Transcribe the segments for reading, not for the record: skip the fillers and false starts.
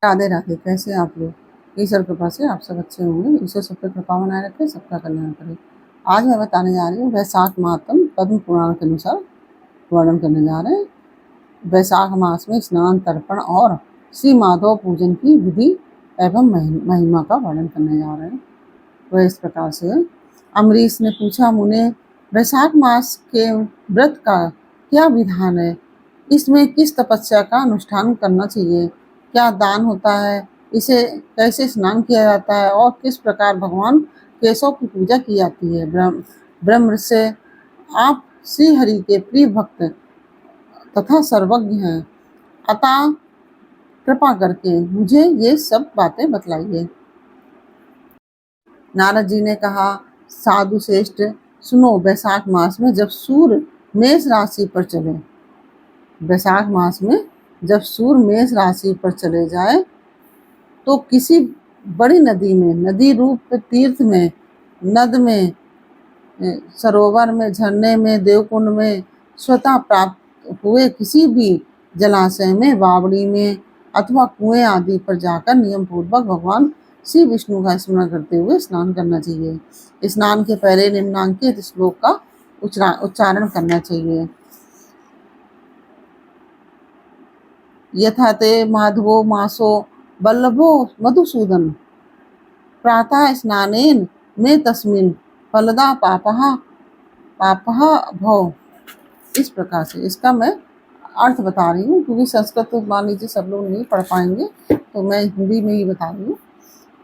राधे राधे। कैसे हैं आप लोग? ईश्वर कृपा से आप सब अच्छे होंगे। ईश्वर सब पे कृपा बनाए रखे, सबका कल्याण करे। आज मैं बताने जा रही हूँ वैशाख मातम पद्म पुराण के अनुसार वर्णन करने जा रहे हैं। वैशाख मास में स्नान, तर्पण और श्री माधव पूजन की विधि एवं महिमा का वर्णन करने जा रहे हैं। वह इस प्रकार से है। अम्बरीश ने पूछा, मुने, वैशाख मास के व्रत का क्या विधान है? इसमें किस तपस्या का अनुष्ठान करना चाहिए? क्या दान होता है? इसे कैसे स्नान किया जाता है और किस प्रकार भगवान केशव की पूजा की जाती है? ब्रह्म से आप श्री हरि के प्रिय भक्त तथा सर्वज्ञ हैं, अतः कृपा करके मुझे ये सब बातें बतलाइए। नारद जी ने कहा, साधु श्रेष्ठ, सुनो, वैशाख मास में जब सूर्य मेष राशि पर चले, वैशाख मास में जब सूर्य मेष राशि पर चले जाए तो किसी बड़ी नदी में, नदी रूप तीर्थ में, नद में, सरोवर में, झरने में, देवकुंड में, स्वतः प्राप्त हुए किसी भी जलाशय में, बावड़ी में अथवा कुएं आदि पर जाकर नियम पूर्वक भगवान श्री विष्णु का स्मरण करते हुए स्नान करना चाहिए। स्नान के पहले निम्नांकित श्लोक का उच्चारण करना चाहिए। यथा ते माधवो मासो वल्लभो मधुसूदन, प्रातः स्नानेन में तस्मिन् फलदा पापः भव। इस प्रकार से इसका मैं अर्थ बता रही हूँ, क्योंकि संस्कृत तो मान लीजिए सब लोग नहीं पढ़ पाएंगे, तो मैं हिंदी में ही बता रही हूँ।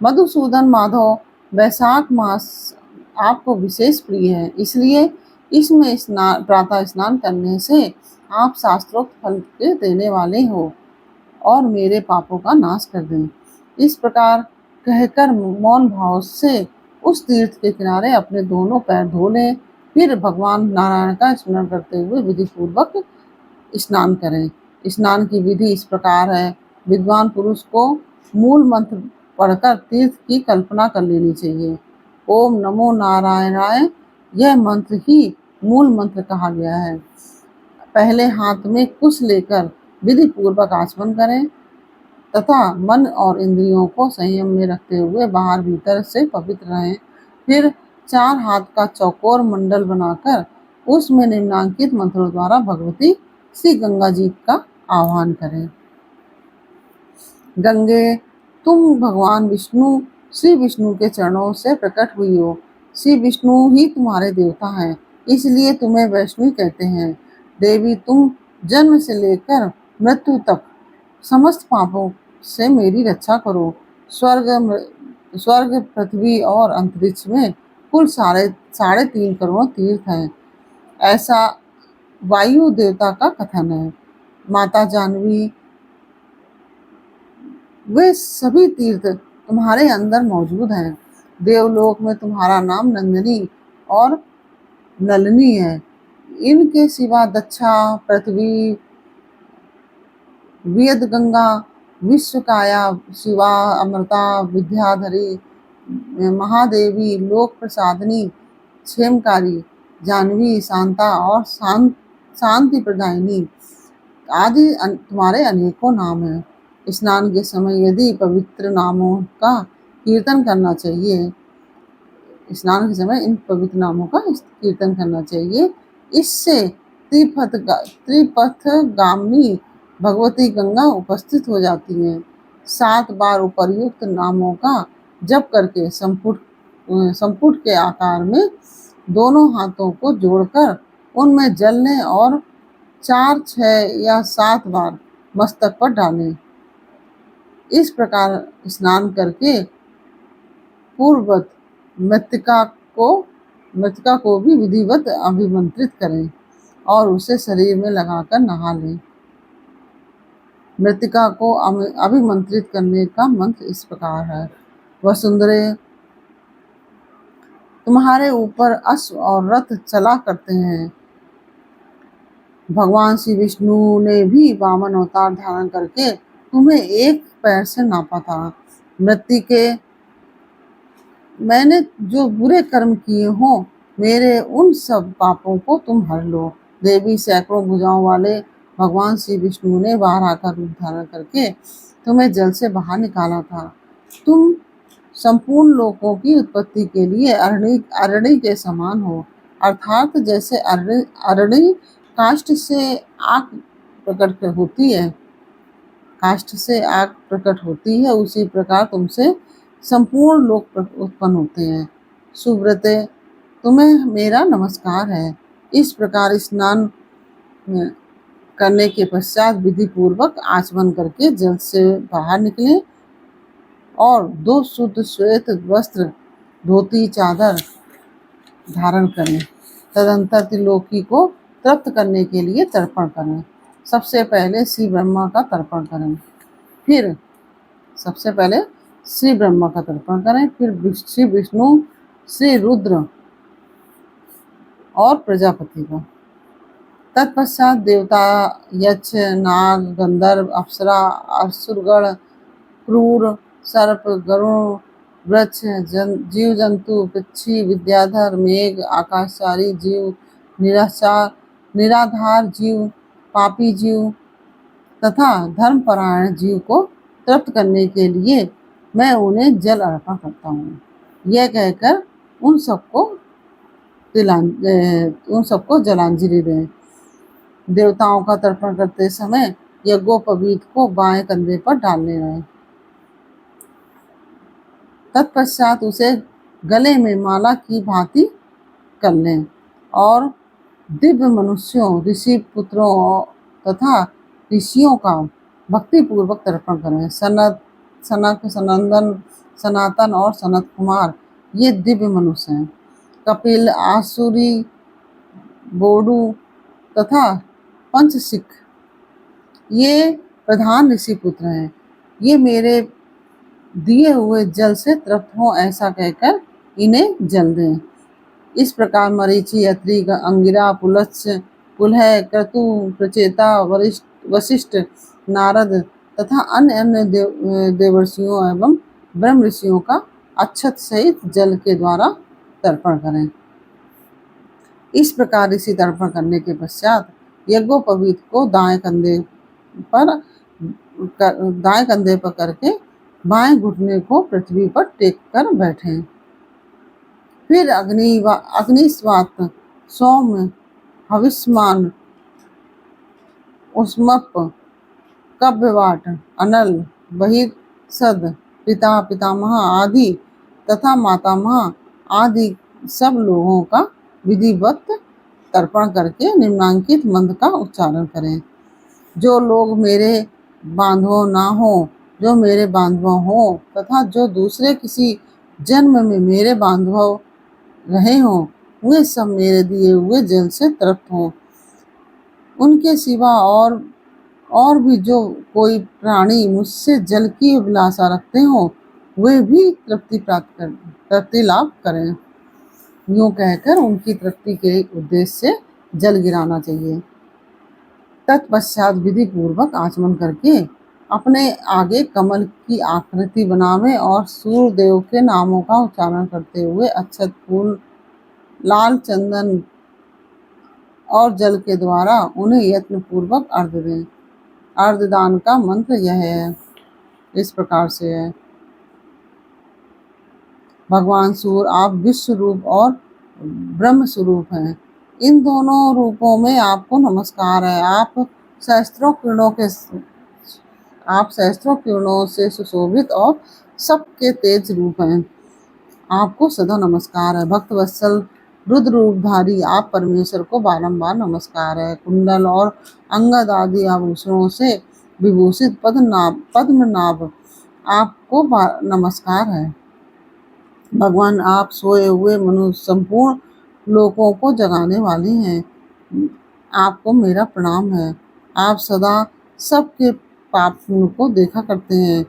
मधुसूदन माधव, वैशाख मास आपको विशेष प्रिय है, इसलिए इसमें प्रातः स्नान करने से आप शास्त्रोक्त फल के देने वाले हो और मेरे पापों का नाश कर दें। इस प्रकार कहकर मौन भाव से उस तीर्थ के किनारे अपने दोनों पैर धो लें, फिर भगवान नारायण का स्मरण करते हुए विधि पूर्वक स्नान करें। स्नान की विधि इस प्रकार है। विद्वान पुरुष को मूल मंत्र पढ़कर तीर्थ की कल्पना कर लेनी चाहिए। ओम नमो नारायणाय, यह मंत्र ही मूल मंत्र कहा गया है। पहले हाथ में कुश लेकर विधि पूर्वक आचमन करें तथा मन और इंद्रियों को संयम में रखते हुए बाहर भीतर से पवित्र रहें। फिर 4 हाथ का चौकोर मंडल बनाकर उसमें निम्नांकित मंत्रों द्वारा भगवती श्री गंगा जी का आह्वान करें। गंगे, तुम भगवान विष्णु श्री विष्णु के चरणों से प्रकट हुई हो। श्री विष्णु ही तुम्हारे देवता हैं, इसलिए तुम्हें वैष्णवी कहते हैं। देवी, तुम जन्म से लेकर मृत्यु तक समस्त पापों से मेरी रक्षा करो। स्वर्ग, पृथ्वी और अंतरिक्ष में कुल 3.5 करोड़ तीर्थ हैं, ऐसा वायु देवता का कथन है। माता जानवी, वे सभी तीर्थ तुम्हारे अंदर मौजूद हैं। देवलोक में तुम्हारा नाम नंदिनी और नलिनी है। इनके सिवा दक्षा, पृथ्वी, वेद गंगा, विश्वकाया, शिवा, अमृता, विद्याधरी, महादेवी, लोक प्रसादनी, क्षेमकारी, जानवी, शांता और शांति प्रदायिनी आदि तुम्हारे अनेकों नाम हैं। स्नान के समय यदि पवित्र नामों का कीर्तन करना चाहिए, स्नान के समय इन पवित्र नामों का कीर्तन करना चाहिए। इससे त्रिपथगामिनी भगवती गंगा उपस्थित हो जाती हैं। 7 बार उपर्युक्त नामों का जप करके संपुट के आकार में दोनों हाथों को जोड़कर उनमें जल लें और 4, 6 या 7 बार मस्तक पर डालें। इस प्रकार स्नान करके पूर्ववत मृतिका को भी विधिवत अभिमंत्रित करें और उसे शरीर में लगाकर नहा लें। मृतिका को अभिमंत्रित करने का मंत्र इस प्रकार है। वसुंधरे, तुम्हारे ऊपर अश्व और रथ चला करते हैं। भगवान श्री विष्णु ने भी वामन अवतार धारण करके तुम्हें एक पैर से नापा था। मृत्तिके, मैंने जो बुरे कर्म किए हों, मेरे उन सब पापों को तुम हर लो। देवी, सैकड़ों भुजाओं वाले भगवान श्री विष्णु ने बारह का रूप धारण करके तुम्हें जल से बाहर निकाला था। तुम संपूर्ण लोकों की उत्पत्ति के लिए अरणी के समान हो, अर्थात जैसे अरणी काष्ठ से आग प्रकट होती है, काष्ठ से आग प्रकट होती है, उसी प्रकार तुमसे संपूर्ण लोक उत्पन्न होते हैं। सुव्रते, तुम्हें मेरा नमस्कार है। इस प्रकार स्नान करने के पश्चात विधि पूर्वक आचमन करके जल से बाहर निकले और 2 शुद्ध श्वेत वस्त्र, धोती, चादर धारण करें। तदंतर त्रिलोकी को तृप्त करने के लिए तर्पण करें। सबसे पहले श्री ब्रह्मा का तर्पण करें, फिर सबसे पहले श्री ब्रह्मा का तर्पण करें, फिर श्री विष्णु, श्री रुद्र और प्रजापति को। तत्पश्चात देवता, यक्ष, नाग, गंधर्व, अप्सरा, असुरगण, क्रूर, सर्प, गरुण, वृक्ष, जीव जंतु, पक्षी, विद्याधर, मेघ, आकाशचारी जीव, निराधार जीव, पापी जीव तथा धर्मपरायण जीव को तृप्त करने के लिए मैं उन्हें जल अर्पण करता हूँ। यह कहकर उन सबको जलांजलि दें। देवताओं का तर्पण करते समय यज्ञोपवीत को बाएं कंधे पर डालने रहें। तत्पश्चात उसे गले में माला की भांति कर लें और दिव्य मनुष्यों, ऋषि पुत्रों तथा ऋषियों का भक्ति पूर्वक तर्पण करें। सनक, सनंदन, सनातन और सनत कुमार ये दिव्य मनुष्य हैं। कपिल, आसुरी, बोडू तथा पंचशिख ये प्रधान ऋषि पुत्र हैं। ये मेरे दिए हुए जल से तृप्त हो ऐसा कहकर इन्हें जल दें। इस प्रकार मरीचि, अत्रि, अंगिरा, पुलत्स्य, पुलह, क्रतु, प्रचेता, वशिष्ठ, नारद तथा अन्य देवर्षियों एवं ब्रह्म ऋषियों का अक्षत सहित जल के द्वारा तर्पण करें। इस प्रकार ऋषि तर्पण करने के पश्चात यज्ञोपवीत को दाएं कंधे पर करके बाएं घुटने को पृथ्वी पर टेक कर बैठें। फिर अग्निस्वात, सौम्य, हविष्मान, उष्मप, कव्यवाट, अनल, बहिर्सद, पिता, पितामह आदि तथा मातामह आदि सब लोगों का विधिवत तर्पण करके निम्नांकित मंत्र का उच्चारण करें। जो लोग मेरे बांधव ना हो, जो मेरे बांधव हो तथा जो दूसरे किसी जन्म में मेरे बांधव रहे हों, वे सब मेरे दिए हुए जल से तृप्त हों। उनके सिवा और भी जो कोई प्राणी मुझसे जल की अभिलाषा रखते हों, वे भी तृप्ति लाभ करें। यूं कहकर उनकी तृप्ति के उद्देश्य से जल गिराना चाहिए। तत्पश्चात विधि पूर्वक आचमन करके अपने आगे कमल की आकृति बनावे और सूर्य देव के नामों का उच्चारण करते हुए अक्षत, फूल, लाल चंदन और जल के द्वारा उन्हें यत्न पूर्वक अर्घ्य दें। अर्घ्यदान का मंत्र यह है, इस प्रकार से है। भगवान सूर्य आप विश्व रूप और ब्रह्म स्वरूप हैं। इन दोनों रूपों में आपको नमस्कार है। आप सहस्त्रों किरणों से सुशोभित और सबके तेज रूप हैं। आपको सदा नमस्कार है। भक्त वत्सल रुद्र रूपधारी आप परमेश्वर को बारंबार नमस्कार है। कुंडल और अंगद आदि आभूषणों से विभूषित पद्मनाभ आपको नमस्कार है। भगवान आप सोए हुए मनुष्य संपूर्ण लोकों को जगाने वाले हैं। आपको मेरा प्रणाम है। आप सदा सबके पाप को देखा करते हैं।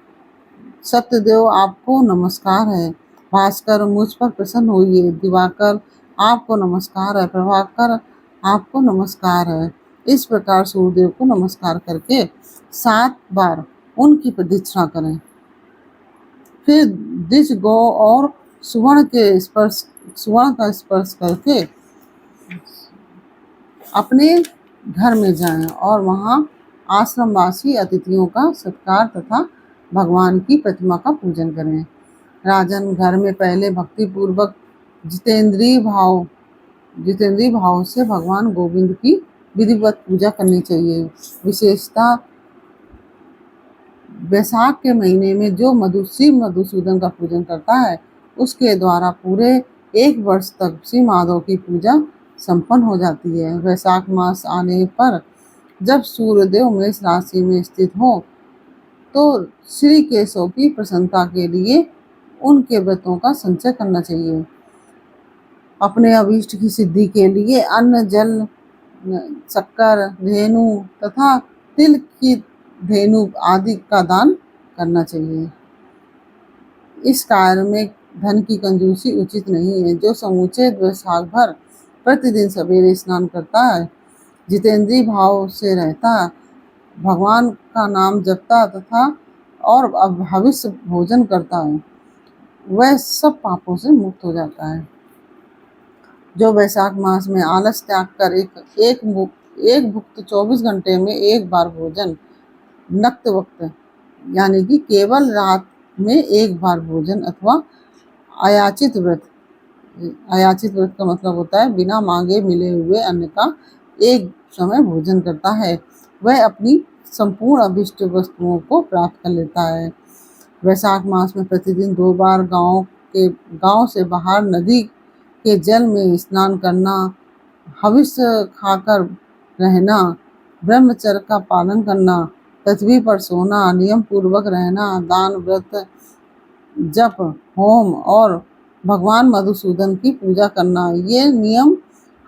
सत्यदेव आपको नमस्कार है। भास्कर मुझ पर प्रसन्न होइए। दिवाकर आपको नमस्कार है। प्रभाकर आपको नमस्कार है। इस प्रकार सूर्यदेव को नमस्कार करके 7 बार उनकी प्रदक्षिणा करें। फिर द्विज, गौ और सुवर्ण का स्पर्श करके अपने घर में जाएं और वहां आश्रमवासी अतिथियों का सत्कार तथा भगवान की प्रतिमा का पूजन करें। राजन, घर में पहले भक्ति पूर्वक जितेंद्रिय भाव से भगवान गोविंद की विधिवत पूजा करनी चाहिए। विशेषतः वैशाख के महीने में जो मधुसूदन का पूजन करता है, उसके द्वारा पूरे एक वर्ष तक श्री माधव की पूजा संपन्न हो जाती है। वैशाख मास आने पर जब सूर्यदेव मेष राशि में स्थित हो, तो श्री केशव की प्रसन्नता के लिए उनके व्रतों का संचय करना चाहिए। अपने अभीष्ट की सिद्धि के लिए अन्न, जल, शक्कर, धेनु तथा तिल की धेनु आदि का दान करना चाहिए। इस कार्य में धन की कंजूसी उचित नहीं है। जो समूचे वैशाख भर प्रतिदिन सवेरे स्नान करता है, जितेंद्रिय भाव से रहता, भगवान का नाम जपता तथा और हविष्य भोजन करता है, वह सब पापों से मुक्त हो जाता है। जो वैशाख मास में आलस त्याग कर एक भुक्त 24 घंटे में एक बार भोजन, नक्त वक्त यानी कि केवल रात में एक बार भोजन अथवा अयाचित व्रत का मतलब होता है बिना मांगे मिले हुए अन्न का एक समय भोजन करता है, वह अपनी संपूर्ण अभिष्ट वस्तुओं को प्राप्त कर लेता है। वैशाख मास में प्रतिदिन 2 बार गांव से बाहर नदी के जल में स्नान करना, हविष्य खाकर रहना, ब्रह्मचर्य का पालन करना, पृथ्वी पर सोना, नियम पूर्वक रहना, दान, व्रत, जप, होम और भगवान मधुसूदन की पूजा करना, ये नियम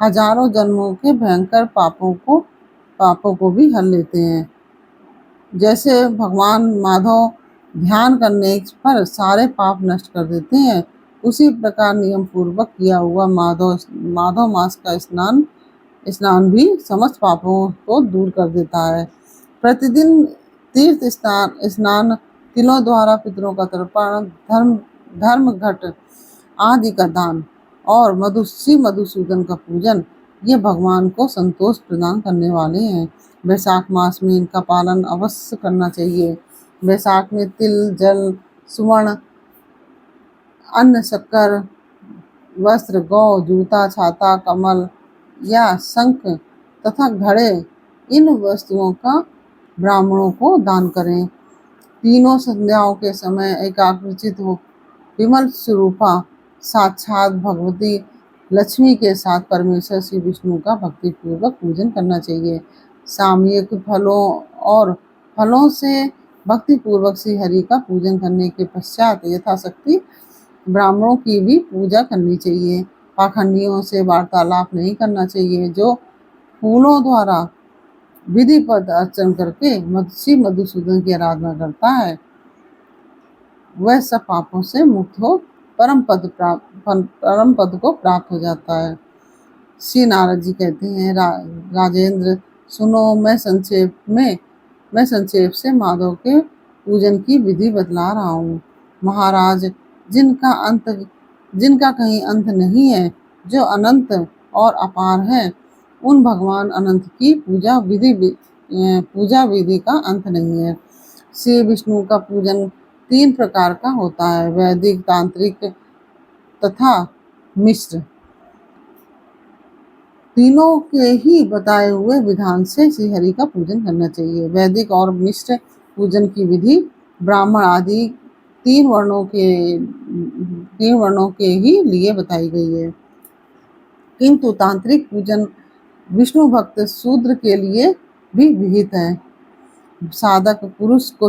हजारों जन्मों के भयंकर पापों को भी हर लेते हैं। जैसे भगवान माधव ध्यान करने पर सारे पाप नष्ट कर देते हैं, उसी प्रकार नियम पूर्वक किया हुआ माधव मास का स्नान भी समस्त पापों को दूर कर देता है। प्रतिदिन तीर्थ स्नान, तिलों द्वारा पितरों का तर्पण, धर्म घट आदि का दान और मधुसूदन का पूजन, ये भगवान को संतोष प्रदान करने वाले हैं। वैशाख मास में इनका पालन अवश्य करना चाहिए। वैशाख में तिल, जल, सुवर्ण, अन्न, शक्कर, वस्त्र, गौ, जूता, छाता, कमल या शंख तथा घड़े, इन वस्तुओं का ब्राह्मणों को दान करें। तीनों संध्याओं के समय एकाग्रचित हो विमल स्वरूपा साक्षात भगवती लक्ष्मी के साथ परमेश्वर श्री विष्णु का भक्तिपूर्वक पूजन करना चाहिए। सामयिक फलों से भक्तिपूर्वक श्री हरि का पूजन करने के पश्चात यथाशक्ति ब्राह्मणों की भी पूजा करनी चाहिए। पाखंडियों से वार्तालाप नहीं करना चाहिए। जो फूलों द्वारा विधिवत अर्चन करके श्री मधुसूदन की आराधना करता है, वह सब पापों से मुक्त हो परम पद को प्राप्त हो जाता है। श्री नारद जी कहते हैं, राजेंद्र सुनो, मैं संक्षेप से माधव के पूजन की विधि बतला रहा हूँ। महाराज, जिनका कहीं अंत नहीं है, जो अनंत और अपार है, उन भगवान अनंत की पूजा विधि का अंत नहीं है। श्री विष्णु का पूजन 3 प्रकार का होता है, वैदिक, तांत्रिक तथा मिश्र। तीनों के ही बताए हुए विधान से श्री हरि का पूजन करना चाहिए। वैदिक और मिश्र पूजन की विधि ब्राह्मण आदि 3 वर्णों के ही लिए बताई गई है, किंतु तांत्रिक पूजन विष्णु भक्त शूद्र के लिए भी विहित है। साधक पुरुष को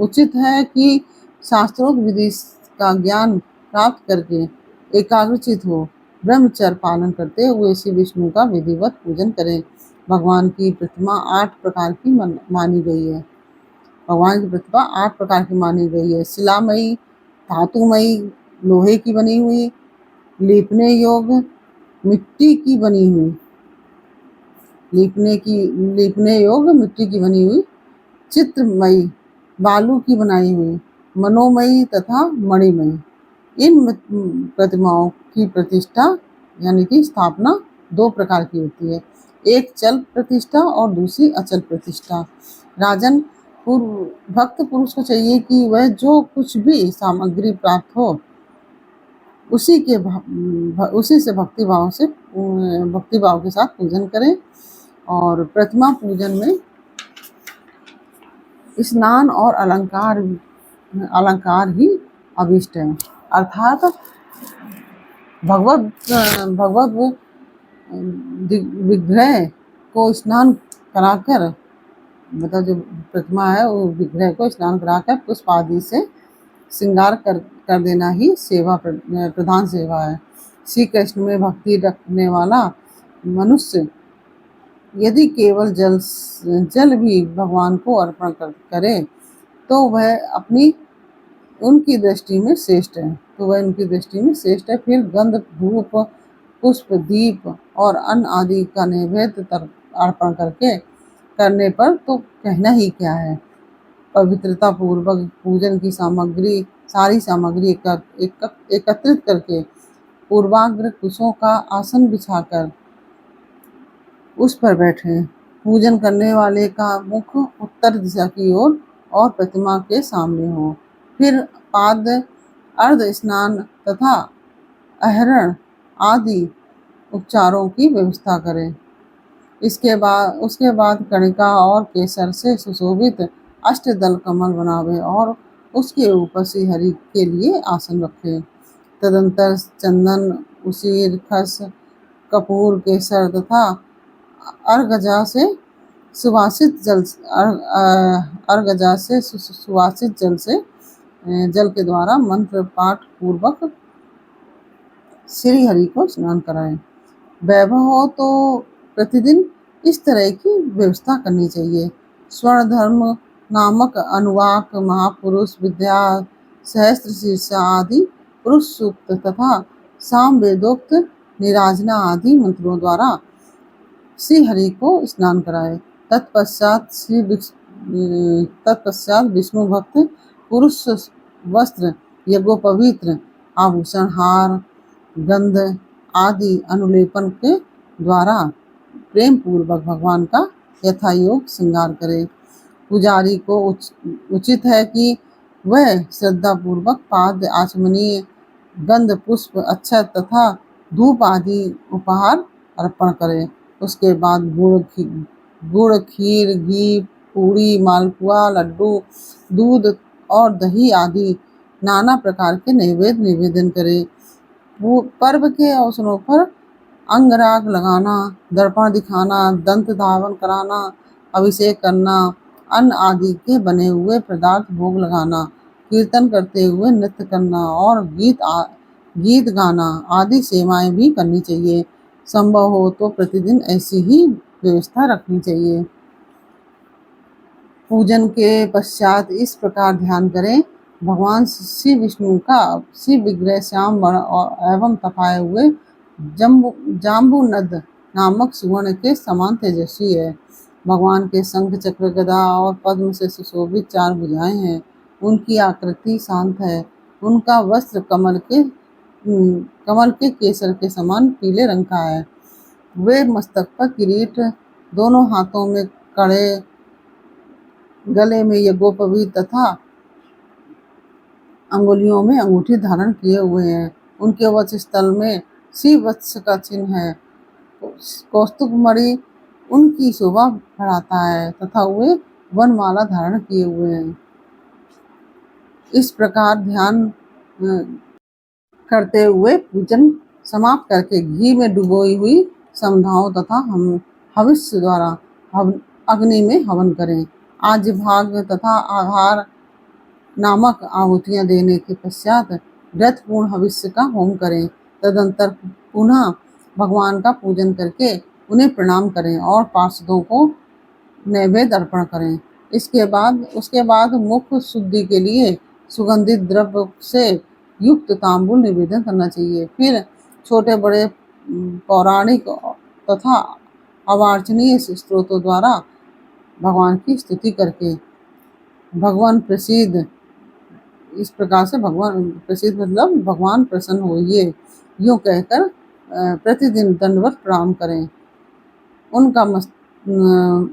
उचित है कि शास्त्रोक्त विधि का ज्ञान प्राप्त करके एकाग्रचित हो ब्रह्मचर्य पालन करते हुए श्री विष्णु का विधिवत पूजन करें। भगवान की प्रतिमा 8 प्रकार की मानी गई है। शिलामयी, धातुमयी, लोहे की बनी हुई, लीपने योग्य, मिट्टी की बनी हुई, चित्रमयी, बालू की बनाई हुई, मनोमयी तथा मणिमयी। इन प्रतिमाओं की प्रतिष्ठा यानी कि स्थापना 2 प्रकार की होती है, एक चल प्रतिष्ठा और दूसरी अचल प्रतिष्ठा। राजन, भक्त पुरुष को चाहिए कि वह जो कुछ भी सामग्री प्राप्त हो उसी से भक्ति भाव के साथ पूजन करें। और प्रतिमा पूजन में स्नान और अलंकार ही अभिष्ट है। अर्थात भगवत विग्रह को स्नान कराकर, मतलब जो प्रतिमा है वो विग्रह को स्नान कराकर पुष्प आदि से श्रृंगार कर देना ही प्रधान सेवा है। श्री कृष्ण में भक्ति रखने वाला मनुष्य यदि केवल जल भी भगवान को अर्पण करे तो वह उनकी दृष्टि में श्रेष्ठ है। फिर गंध, धूप, पुष्प, दीप और अन्न आदि का नैवेद्य अर्पण करने पर तो कहना ही क्या है। पवित्रता पूर्वक पूजन की सारी सामग्री एकत्रित करके पूर्वाग्र कुशों का आसन बिछाकर उस पर बैठे। पूजन करने वाले का मुख उत्तर दिशा की ओर और प्रतिमा के सामने हो। फिर पाद अर्ध स्नान तथा आहरण आदि उपचारों की व्यवस्था करें। उसके बाद कणिका और केसर से सुशोभित अष्टदल कमल बनावे और उसके ऊपर श्री हरि के लिए आसन रखे। तदंतर चंदन, उसीर, खस, कपूर, केसर तथा अर्गजा से सुवासित जल के द्वारा मंत्र पाठ पूर्वक श्री हरि को स्नान कराएं। वैभव हो तो प्रतिदिन इस तरह की व्यवस्था करनी चाहिए। स्वर्ण धर्म नामक अनुवाक, महापुरुष, विद्या सहस्त्र शीर्षा आदि पुरुष सूक्त तथा साम वेदोक्त निराजना आदि मंत्रों द्वारा श्री हरि को स्नान कराए। तत्पश्चात विष्णु भक्त पुरुष वस्त्र, यज्ञोपवीत, आभूषण, हार, गंध आदि अनुलेपन के द्वारा प्रेम पूर्वक भगवान का यथायोग श्रृंगार करे। पुजारी को उचित है कि वह श्रद्धा पूर्वक पाद्य, आचमनीय, गंध, पुष्प, अक्षत तथा धूप आदि उपहार अर्पण करे। उसके बाद गुड़, खीर, घी, पूड़ी, मालपुआ, लड्डू, दूध और दही आदि नाना प्रकार के नैवेद्य निवेदन करे। पर्व के अवसरों पर अंगराग लगाना, दर्पण दिखाना, दंत धावन कराना, अभिषेक करना, अन्न आदि के बने हुए पदार्थ भोग लगाना, कीर्तन करते हुए नृत्य करना और गीत गाना आदि सेवाएं भी करनी चाहिए। संभव हो तो प्रतिदिन ऐसी ही व्यवस्था रखनी चाहिए। पूजन के पश्चात इस प्रकार ध्यान करें, भगवान श्री विष्णु का शिव विग्रह श्याम वर्ण एवं तपाए हुए जाम्बुनद नामक सुवर्ण के समान तेजस्वी है। भगवान के शंख, चक्र, गदा और पद्म से सुशोभित 4 भुजाएं हैं। उनकी आकृति शांत है। उनका वस्त्र कमल के केसर के समान पीले रंग का है। वे मस्तक पर किरीट, दोनों हाथों में कड़े, गले में यज्ञोपवीत तथा अंगुलियों में अंगूठी धारण किए हुए हैं। उनके वक्षस्थल में श्री वत्स का चिन्ह है। कौस्तुभ मणि उनकी शोभा बढ़ाता है तथा वे वनमाला धारण किए हुए हैं। इस प्रकार ध्यान करते हुए पूजन समाप्त करके घी में डुबोई हुई समधाओं तथा हविष्य द्वारा अग्नि में हवन करें। आज भाग तथा आधार नामक आहुतियां देने के पश्चात व्रतपूर्ण हविष्य का होम करें। तदंतर पुनः भगवान का पूजन करके उन्हें प्रणाम करें और पार्षदों को नैवेद्य अर्पण करें। उसके बाद मुख शुद्धि के लिए सुगंधित द्रव्य से युक्त तांबूल निवेदन करना चाहिए। फिर छोटे बड़े पौराणिक तथा अवार्चनीय स्तोत्रों द्वारा भगवान की स्तुति करके भगवान प्रसिद्ध, इस प्रकार से भगवान प्रसिद्ध मतलब भगवान प्रसन्न होइए, यूँ कहकर प्रतिदिन दंडवत प्रणाम करें।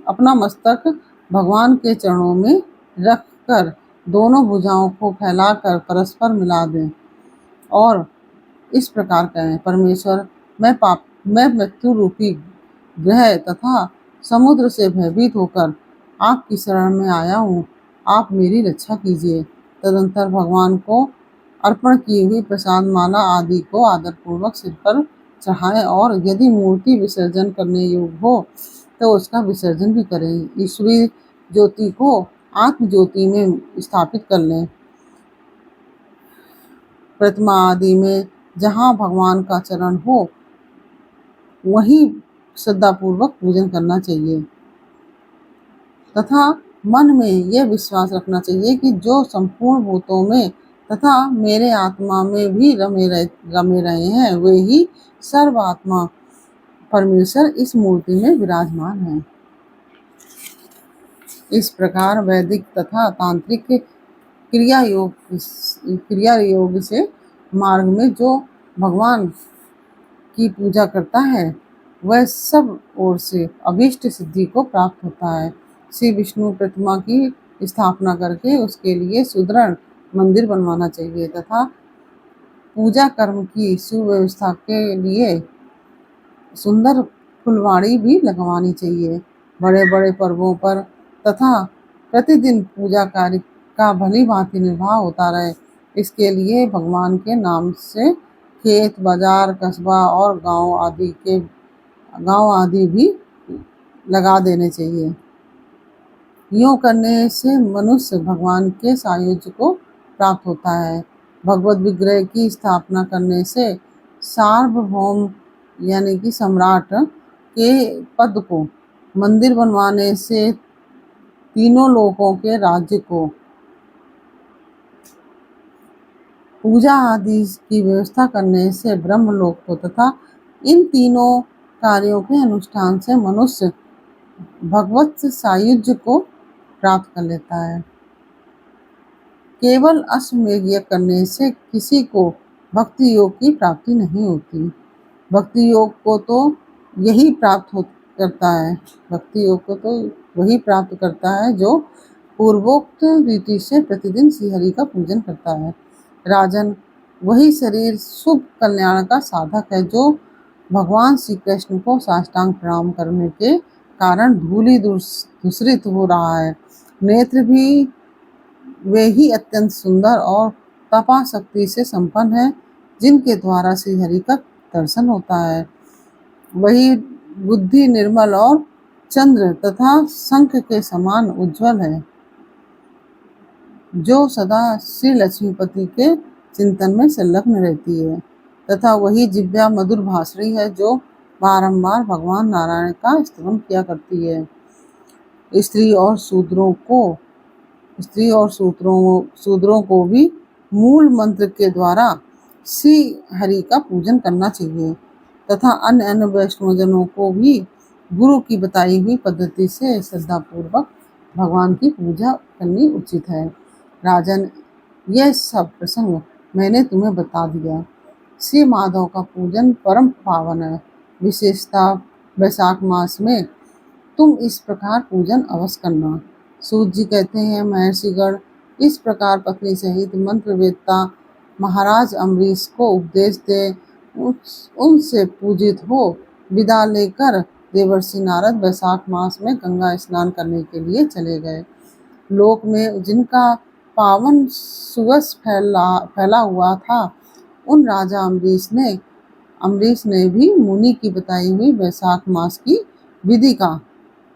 अपना मस्तक भगवान के चरणों में रखकर दोनों भुजाओं को फैलाकर परस्पर मिला दें और इस प्रकार कहें, परमेश्वर, मैं मृत्यु रूपी ग्रह तथा समुद्र से भयभीत होकर आपकी शरण में आया हूँ, आप मेरी रक्षा कीजिए। तदंतर भगवान को अर्पण की हुई प्रसाद माला आदि को आदरपूर्वक सिर पर चढ़ाएं और यदि मूर्ति विसर्जन करने योग्य हो तो उसका विसर्जन भी करें। ईश्वरीय ज्योति को आत्म ज्योति में स्थापित कर लें। प्रतिमा आदि में जहाँ भगवान का चरण हो वहीं श्रद्धापूर्वक पूजन करना चाहिए तथा मन में यह विश्वास रखना चाहिए कि जो संपूर्ण भूतों में तथा मेरे आत्मा में भी रमे रहे हैं वे ही सर्वात्मा परमेश्वर इस मूर्ति में विराजमान हैं। इस प्रकार वैदिक तथा तांत्रिक क्रिया योग से मार्ग में जो भगवान की पूजा करता है वह सब ओर से अभीष्ट सिद्धि को प्राप्त होता है। श्री विष्णु प्रतिमा की स्थापना करके उसके लिए सुदृढ़ मंदिर बनवाना चाहिए तथा पूजा कर्म की सुव्यवस्था के लिए सुंदर फुलवाड़ी भी लगवानी चाहिए। बड़े बड़े पर्वों पर तथा प्रतिदिन पूजा कार्य का भली भांति निर्वाह होता रहे, इसके लिए भगवान के नाम से खेत, बाजार, कस्बा और गांव आदि भी लगा देने चाहिए। यूं करने से मनुष्य भगवान के सायुज्य को प्राप्त होता है। भगवत विग्रह की स्थापना करने से सार्वभौम यानी कि सम्राट के पद को, मंदिर बनवाने से तीनों लोकों के राज्य को, पूजा आदि की व्यवस्था करने से ब्रह्मलोक को तथा इन तीनों कार्यों के अनुष्ठान से मनुष्य भगवत सायुज्य को प्राप्त कर लेता है। केवल अश्वमेध यज्ञ करने से किसी को भक्ति योग की प्राप्ति नहीं होती। भक्ति योग को तो यही प्राप्त करता है जो पूर्वोक्त रीति से प्रतिदिन श्रीहरि का पूजन करता है। राजन, वही शरीर शुभ कल्याण का साधक है जो भगवान श्री कृष्ण को साष्टांग प्रणाम करने के कारण धूलि दूषित हो रहा है। नेत्र भी वे ही अत्यंत सुंदर और तपा शक्ति से संपन्न है जिनके द्वारा श्री हरि का दर्शन होता है। वही बुद्धि निर्मल और चंद्र तथा शंख के समान उज्जवल है जो सदा श्री लक्ष्मीपति के चिंतन में संलग्न रहती है तथा वही जिह्वा मधुर भाषणी है जो बारंबार भगवान नारायण का स्तवन किया करती है। स्त्री और शूद्रों को भी मूल मंत्र के द्वारा श्री हरि का पूजन करना चाहिए तथा अन्य वैष्णवजनों को भी गुरु की बताई हुई पद्धति से श्रद्धापूर्वक भगवान की पूजा करनी उचित है। राजन, यह सब प्रसंग मैंने तुम्हें बता दिया। श्री माधव का पूजन परम पावन है। विशेषता वैशाख मास में तुम इस प्रकार पूजन अवश्य करना। सूत जी कहते हैं, महर्षिगण इस प्रकार पत्नी सहित मंत्र वेदता महाराज अम्बरीश को उपदेश दे उनसे पूजित हो विदा लेकर देवर्षि नारद वैशाख मास में गंगा स्नान करने के लिए चले गए। लोक में जिनका पावन सुगस फैला हुआ था उन राजा अम्बरीश ने भी मुनि की बताई हुई वैशाख मास की विधि का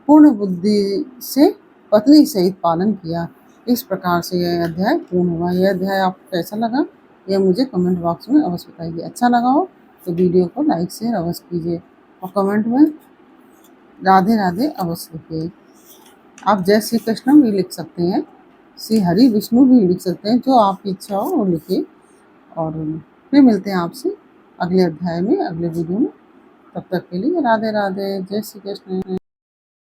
पूर्ण बुद्धि से पत्नी सहित पालन किया। इस प्रकार से यह अध्याय पूर्ण हुआ। यह अध्याय आपको कैसा लगा यह मुझे कमेंट बॉक्स में अवश्य बताइए। अच्छा लगा हो तो वीडियो को लाइक शेयर अवश्य कीजिए और कमेंट में राधे राधे अवश्य लिखिए। आप जय श्री कृष्ण भी लिख सकते हैं, श्री हरि विष्णु भी लिख सकते हैं, जो आपकी इच्छा हो वो लिखिए। और फिर मिलते हैं आपसे अगले अध्याय में, अगले वीडियो में। तब तक के लिए राधे राधे, जय श्री कृष्ण।